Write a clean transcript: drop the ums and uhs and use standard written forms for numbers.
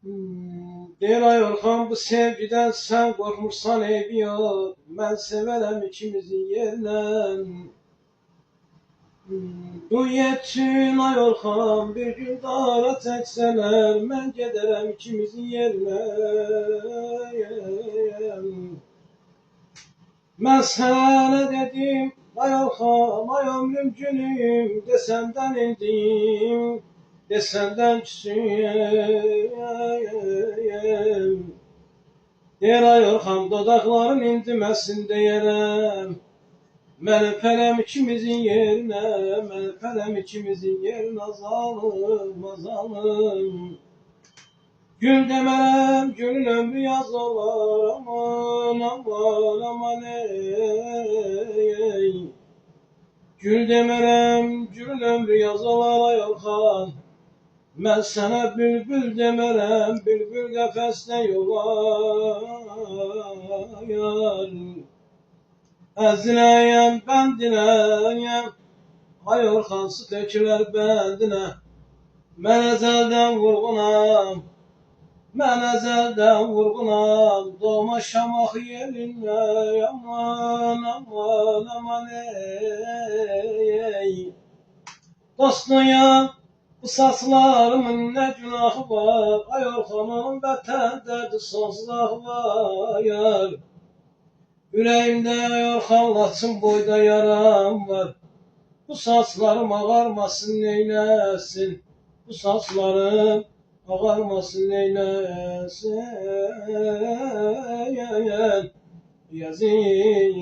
Deyir ay Orxan, bu sevgiden sen korkmuşsan eybi yok. Ben severem ikimizin yerine. Bu yetsin ay Orxan, bir gün dara çəkseler, ben giderem ikimizin yerine. Ben sana dedim, ay Orxan, ay ömrüm günüm, desenden indim, desenden küsüyem. Deyir ay Orxan, dodaqların indiməsin deyərəm. Mən öpərəm ikimizin yerinə, mən öpərəm ikimizin yerinə, azalım, azalım. Gül demərəm, gülün ömrü yaz olar, aman, aman, aman, ey. Gül demərəm, gülün ömrü yaz olar, ay Orxan. Mən sənə bülbül demərəm, bülbül qəfəsdə yolayar. Əziləyəm, bəndiləyəm, ay Orxan, su tökülər bəndinə. Mən əzəldən vurğunam, mən əzəldən vurğunam, doğma Şamaxı yerinə, aman, aman, aman, ey. Dostuyam, bu saçlarımın nə günahı var, ay Orxan, onun vətən dərdi sonsuz ahı var. Ürəyimdə ay Orxan, Laçın boyda yaram var. Bu saçlarım ağarmasın neyləsin, bu saçlarım ağarmasın neyləsin, yazıyım,